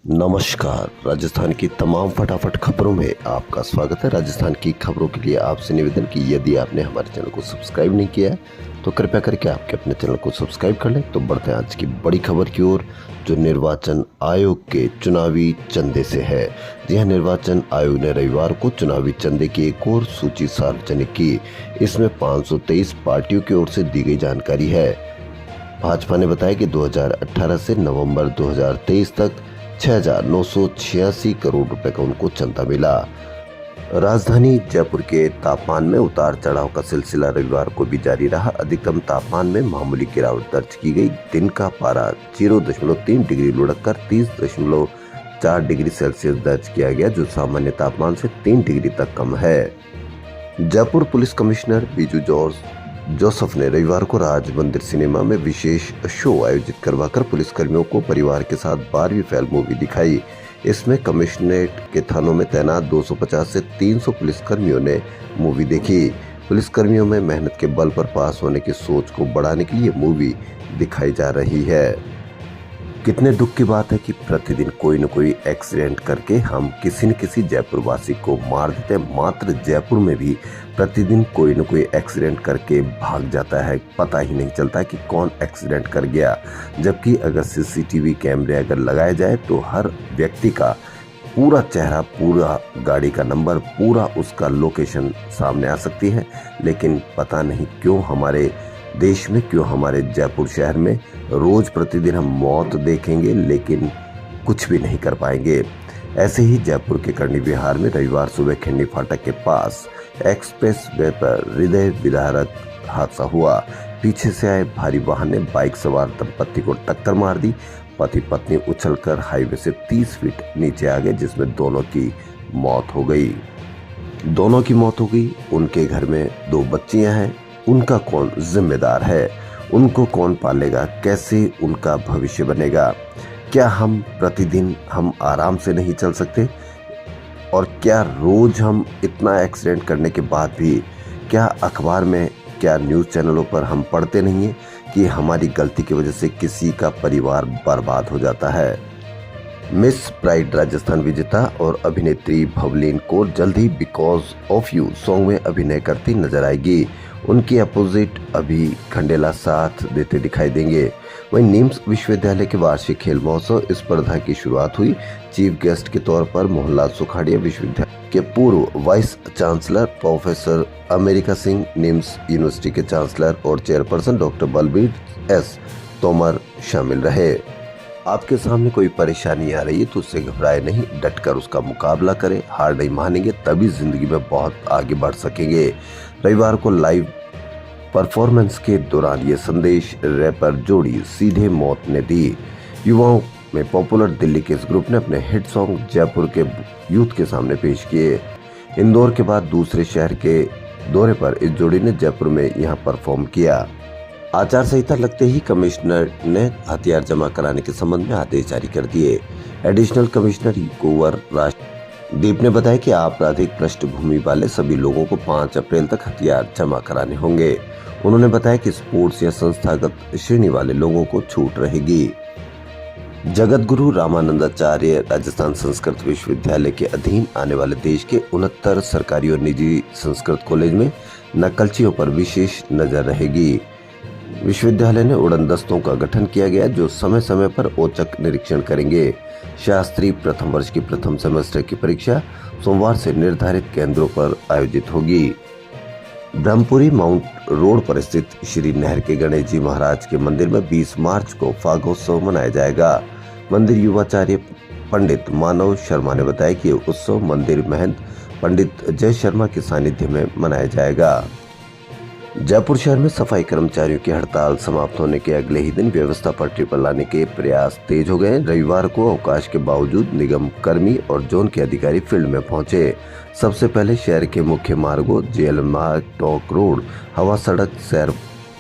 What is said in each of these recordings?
नमस्कार। राजस्थान की तमाम फटाफट खबरों में आपका स्वागत है। राजस्थान की खबरों के लिए आपसे निवेदन कि यदि आपने हमारे चैनल को सब्सक्राइब नहीं किया है तो कृपया करके आपके अपने चैनल को सब्सक्राइब कर लें। तो बढ़ते हैं आज की बड़ी खबर की ओर, जो निर्वाचन आयोग के चुनावी चंदे से है। जी हाँ, निर्वाचन आयोग ने रविवार को चुनावी चंदे की एक और सूची सार्वजनिक की। इसमें 523 पार्टियों की ओर से दी गई जानकारी है। भाजपा ने बताया कि 2018 से नवंबर 2023 तक 6,986 करोड़ रुपए का उनको चंदा मिला। राजधानी जयपुर के तापमान में उतार चढ़ाव का सिलसिला रविवार को भी जारी रहा। अधिकतम तापमान में मामूली गिरावट दर्ज की गई। दिन का पारा 0.3 डिग्री लुढ़ककर 30.4 डिग्री सेल्सियस दर्ज किया गया, जो सामान्य तापमान से 3 डिग्री तक कम है। Jaipur police commissioner Biju Joseph ने रविवार को राज मंदिर सिनेमा में विशेष शो आयोजित करवाकर पुलिसकर्मियों को परिवार के साथ 12वीं फेल मूवी दिखाई। इसमें कमिश्नरेट के थानों में तैनात 250 से 300 पुलिसकर्मियों ने मूवी देखी। पुलिसकर्मियों में मेहनत के बल पर पास होने की सोच को बढ़ाने के लिए मूवी दिखाई जा रही है। कितने दुख की बात है कि प्रतिदिन कोई न कोई एक्सीडेंट करके हम किसी न किसी जयपुर वासी को मार देते हैं। मात्र जयपुर में भी प्रतिदिन कोई न कोई एक्सीडेंट करके भाग जाता है। पता ही नहीं चलता कि कौन एक्सीडेंट कर गया। जबकि अगर सीसीटीवी कैमरे अगर लगाए जाए तो हर व्यक्ति का पूरा चेहरा, पूरा गाड़ी का नंबर, पूरा उसका लोकेशन सामने आ सकती है। लेकिन पता नहीं क्यों हमारे देश में, क्यों हमारे जयपुर शहर में रोज प्रतिदिन हम मौत देखेंगे लेकिन कुछ भी नहीं कर पाएंगे। ऐसे ही जयपुर के कर्णी विहार में रविवार सुबह खिंडी फाटक के पास एक्सप्रेस वे पर हृदय विदारक हादसा हुआ। पीछे से आए भारी वाहन ने बाइक सवार दंपत्ति को टक्कर मार दी। पति पत्नी उछलकर हाईवे से 30 फीट नीचे आ गए, जिसमें दोनों की मौत हो गई। उनके घर में 2 बच्चियां हैं। उनका कौन जिम्मेदार है? उनको कौन पालेगा? कैसे उनका भविष्य बनेगा? क्या हम प्रतिदिन आराम से नहीं चल सकते? और क्या रोज हम इतना एक्सीडेंट करने के बाद भी क्या अखबार में, क्या न्यूज़ चैनलों पर हम पढ़ते नहीं हैं कि हमारी गलती की वजह से किसी का परिवार बर्बाद हो जाता है? मिस प्राइड राजस्थान विजेता और अभिनेत्री भवलीन कौर जल्द ही बिकॉज ऑफ यू सॉन्ग में अभिनय करती नजर आएगी। उनकी अपोजिट अभी खंडेला साथ देते दिखाई देंगे। वहीं निम्स विश्वविद्यालय के वार्षिक खेल महोत्सव स्पर्धा की शुरुआत हुई। चीफ गेस्ट के तौर पर मोहनलाल सुखाड़िया, विश्वविद्यालय के पूर्व vice chancellor professor America Singh, NIMS university के चांसलर और chairperson doctor Balbir S Tomar शामिल रहे। आपके सामने कोई परेशानी आ रही है तो उससे घबराए नहीं, डटकर उसका मुकाबला करें। हार नहीं मानेंगे तभी जिंदगी में बहुत आगे बढ़ सकेंगे। रविवार को लाइव परफॉर्मेंस के दौरान ये संदेश रैपर जोड़ी सीधे मौत ने दी। युवाओं में पॉपुलर दिल्ली के इस ग्रुप ने अपने हिट सॉन्ग जयपुर के यूथ के सामने पेश किए। इंदौर के बाद दूसरे शहर के दौरे पर इस जोड़ी ने जयपुर में यहाँ परफॉर्म किया। आचार संहिता लगते ही कमिश्नर ने हथियार जमा कराने के संबंध में आदेश जारी कर दिए। एडिशनल कमिश्नर कुंवर राजदीप ने बताया कि आपराधिक पृष्ठभूमि वाले सभी लोगों को 5 अप्रैल तक हथियार जमा कराने होंगे। उन्होंने बताया कि स्पोर्ट्स या संस्थागत श्रेणी वाले लोगों को छूट रहेगी। जगत गुरु रामानंदाचार्य राजस्थान संस्कृत विश्वविद्यालय के अधीन आने वाले देश के 69 सरकारी और निजी संस्कृत कॉलेज में नकलचियों पर विशेष नजर रहेगी। विश्वविद्यालय ने उड़न दस्तों का गठन किया गया, जो समय समय पर औचक निरीक्षण करेंगे। शास्त्री प्रथम वर्ष की प्रथम सेमेस्टर की परीक्षा सोमवार से निर्धारित केंद्रों पर आयोजित होगी। ब्रह्मपुरी माउंट रोड पर स्थित श्री नहर के गणेश जी महाराज के मंदिर में 20 मार्च को फागोत्सव मनाया जाएगा। मंदिर युवाचार्य पंडित मानव शर्मा ने बताया कि उत्सव मंदिर महंत पंडित जय शर्मा के सानिध्य में मनाया जाएगा। जयपुर शहर में सफाई कर्मचारियों की हड़ताल समाप्त होने के अगले ही दिन व्यवस्था पटरी पर लाने के प्रयास तेज हो गए। रविवार को अवकाश के बावजूद निगम कर्मी और जोन के अधिकारी फील्ड में पहुंचे। सबसे पहले शहर के मुख्य मार्गों जेल मार्ग, टॉक रोड, हवा सड़क, सैर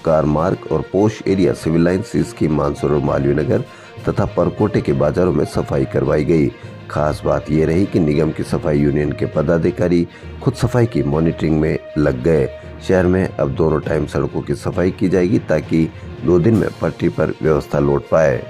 कार मार्ग और posh area, Civil Lines scheme, Mansarovar, Malviya Nagar तथा परकोटे के बाजारों में सफाई करवाई गई। खास बात यह रही कि निगम की सफाई यूनियन के पदाधिकारी खुद सफाई की मॉनिटरिंग में लग गए। शहर में अब दोनों टाइम सड़कों की सफाई की जाएगी ताकि 2 दिन में पटरी पर व्यवस्था लौट पाए।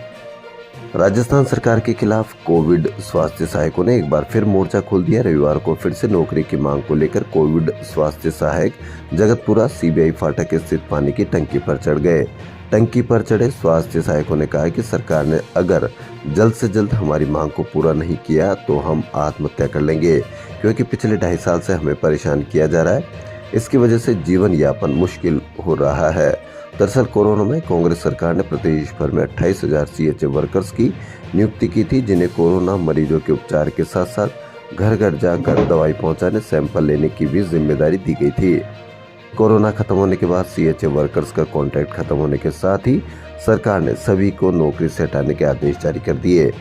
राजस्थान सरकार के खिलाफ कोविड स्वास्थ्य सहायकों ने एक बार फिर मोर्चा खोल दिया। रविवार को फिर से नौकरी की मांग को लेकर कोविड स्वास्थ्य सहायक जगतपुरा सीबीआई फाटक स्थित पानी की टंकी पर चढ़ गए। टंकी पर चढ़े स्वास्थ्य सहायकों ने कहा कि सरकार ने अगर जल्द से जल्द हमारी मांग को पूरा नहीं किया तो हम आत्महत्या कर लेंगे, क्योंकि पिछले 2.5 साल से हमें परेशान किया जा रहा है। इसकी वजह से जीवन यापन मुश्किल हो रहा है। दरअसल कोरोना में कांग्रेस सरकार ने प्रदेश भर में 28,000 सीएचए वर्कर्स की नियुक्ति की थी, जिन्हें कोरोना मरीजों के उपचार के साथ साथ घर घर जाकर दवाई पहुंचाने, सैंपल लेने की भी जिम्मेदारी दी गई थी। कोरोना खत्म होने के बाद सीएचए वर्कर्स का कॉन्ट्रैक्ट खत्म होने के साथ ही सरकार ने सभी को नौकरी से हटाने के आदेश जारी कर दिए।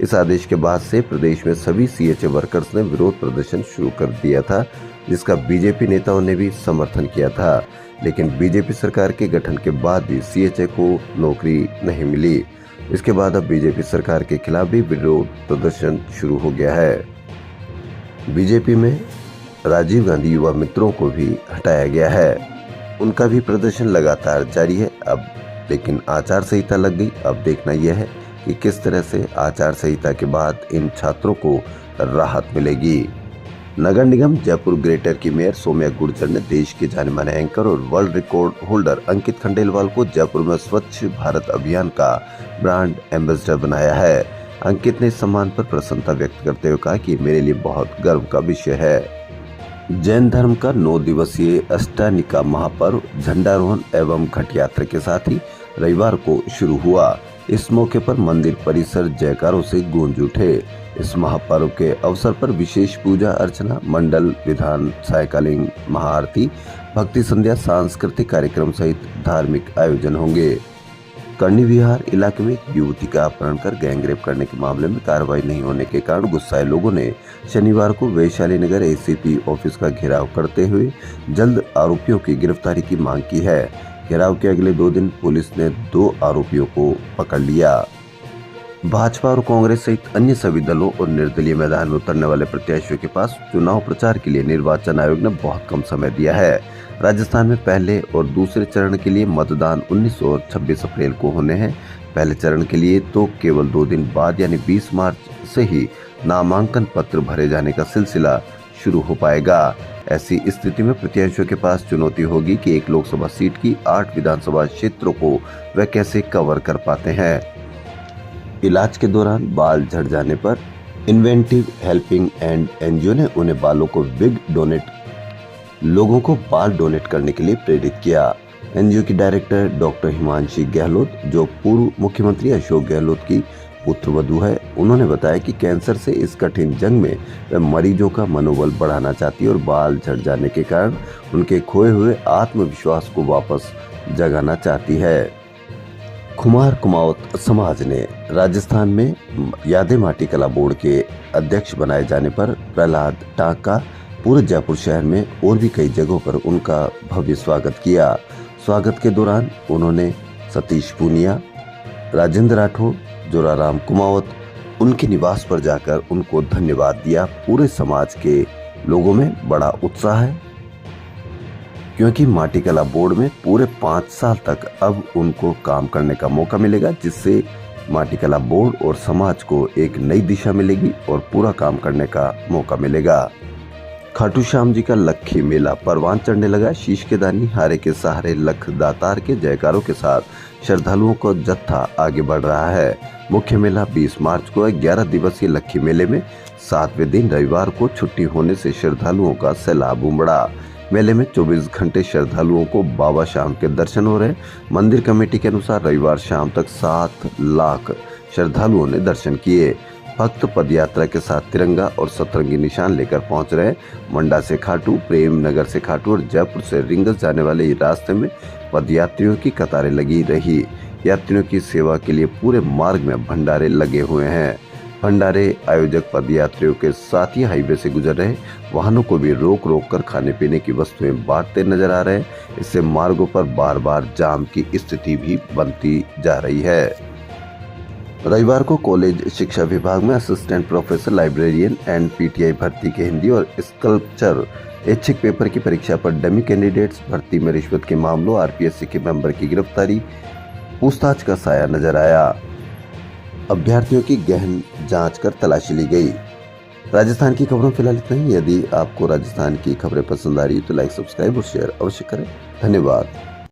इस आदेश के बाद से प्रदेश में सभी सीएचए वर्कर्स ने विरोध प्रदर्शन शुरू कर दिया था, जिसका बीजेपी नेताओं ने भी समर्थन किया था। लेकिन बीजेपी सरकार के गठन के बाद भी सीएचए को नौकरी नहीं मिली। इसके बाद अब बीजेपी सरकार के खिलाफ भी विरोध प्रदर्शन शुरू हो गया है। बीजेपी में राजीव गांधी युवा मित्रों को भी हटाया गया है। उनका भी प्रदर्शन लगातार जारी है। अब लेकिन आचार संहिता लग गई। अब देखना यह है कि किस तरह से आचार संहिता के बाद इन छात्रों को राहत मिलेगी। नगर निगम जयपुर ग्रेटर की मेयर सौम्या गुर्जर ने देश के जाने माने एंकर और वर्ल्ड रिकॉर्ड होल्डर अंकित खंडेलवाल को जयपुर में स्वच्छ भारत अभियान का ब्रांड एम्बेसडर बनाया है। अंकित ने इस सम्मान पर प्रसन्नता व्यक्त करते हुए कहा कि मेरे लिए बहुत गर्व का विषय है। जैन धर्म का 9 दिवसीय अष्टानिका महापर्व झंडारोहण एवं घट यात्रा के साथ ही रविवार को शुरू हुआ। इस मौके पर मंदिर परिसर जयकारों से गूंज उठे। इस महापर्व के अवसर पर विशेष पूजा अर्चना, मंडल विधान, सायकालिक महाआरती, भक्ति संध्या, सांस्कृतिक कार्यक्रम सहित धार्मिक आयोजन होंगे। कर्णी विहार इलाके में एक युवती का अपहरण कर गैंगरेप करने के मामले में कार्रवाई नहीं होने के कारण गुस्साए लोगों ने शनिवार को वैशाली नगर एसीपी ऑफिस का घेराव करते हुए जल्द आरोपियों की गिरफ्तारी की मांग की है। घेराव के अगले 2 दिन पुलिस ने 2 आरोपियों को पकड़ लिया। भाजपा और कांग्रेस सहित अन्य सभी दलों और निर्दलीय मैदान में उतरने वाले प्रत्याशियों के पास चुनाव प्रचार के लिए निर्वाचन आयोग ने बहुत कम समय दिया है। राजस्थान में पहले और दूसरे चरण के लिए मतदान 19 और 26 अप्रैल को होने हैं। पहले चरण के लिए तो केवल 2 दिन बाद यानी 20 मार्च से ही नामांकन पत्र भरे जाने का सिलसिला शुरू हो पाएगा। ऐसी स्थिति में प्रत्याशियों के पास चुनौती होगी कि एक लोकसभा सीट की 8 विधानसभा क्षेत्रों को वे कैसे कवर कर पाते हैं। इलाज के दौरान बाल झड़ जाने पर इन्वेंटिव हेल्पिंग एंड एनजीओ ने उन्हें लोगों को बाल डोनेट करने के लिए प्रेरित किया। एनजीओ की डायरेक्टर डॉक्टर हिमांशी गहलोत, जो पूर्व मुख्यमंत्री अशोक गहलोत की पुत्रवधू है, उन्होंने बताया कि कैंसर से इस कठिन जंग में वे मरीजों का मनोबल बढ़ाना चाहती है और बाल झड़ जाने के कारण उनके खोए हुए आत्मविश्वास को वापस जगाना चाहती है। खुमार कुमाऊत समाज ने राजस्थान में यादें माटी कला बोर्ड के अध्यक्ष बनाए जाने पर प्रहलाद टांका पूरे जयपुर शहर में और भी कई जगहों पर उनका भव्य स्वागत किया। स्वागत के दौरान उन्होंने सतीश पूनिया, राजेंद्र राठौड़, जोराराम कुमावत उनके निवास पर जाकर उनको धन्यवाद दिया। पूरे समाज के लोगों में बड़ा उत्साह है, क्योंकि माटी कला बोर्ड में पूरे 5 साल तक अब उनको काम करने का मौका मिलेगा, जिससे माटी कला बोर्ड और समाज को एक नई दिशा मिलेगी और पूरा काम करने का मौका मिलेगा। खाटू श्याम जी का लक्खी मेला परवान चढ़ने लगा। शीश के दानी हारे के सहारे लख दातार के जयकारों के साथ श्रद्धालुओं का जत्था आगे बढ़ रहा है। मुख्य मेला 20 मार्च को 11 दिवसीय लक्खी मेले में 7वें दिन रविवार को छुट्टी होने से श्रद्धालुओं का सैलाब उमड़ा। मेले में 24 घंटे श्रद्धालुओं को बाबा श्याम के दर्शन हो रहे। मंदिर कमेटी के अनुसार रविवार शाम तक 7 लाख श्रद्धालुओं ने दर्शन किए। भक्त पदयात्रा के साथ तिरंगा और सतरंगी निशान लेकर पहुंच रहे। मंडा से खाटू, प्रेम नगर से खाटू और जयपुर से रिंगस जाने वाले रास्ते में पदयात्रियों की कतारें लगी रही। यात्रियों की सेवा के लिए पूरे मार्ग में भंडारे लगे हुए हैं। भंडारे आयोजक पदयात्रियों के साथ ही हाईवे से गुजर रहे वाहनों को भी रोक रोक कर खाने पीने की वस्तुएं बांटते नजर आ रहे हैं। इससे मार्गों पर बार बार जाम की स्थिति भी बनती जा रही है। रविवार को कॉलेज शिक्षा विभाग में assistant professor, librarian and PTI भर्ती के हिंदी और स्कल्पचर ऐच्छिक पेपर की परीक्षा पर डमी कैंडिडेट्स भर्ती में रिश्वत के मामलों, आरपीएससी के मेंबर की गिरफ्तारी, पूछताछ का साया नजर आया। अभ्यर्थियों की गहन जांच कर तलाशी ली गई। राजस्थान की खबरों फिलहाल इतना ही। यदि आपको राजस्थान की खबरें पसंद आ रही तो लाइक, सब्सक्राइब और शेयर अवश्य करें। धन्यवाद।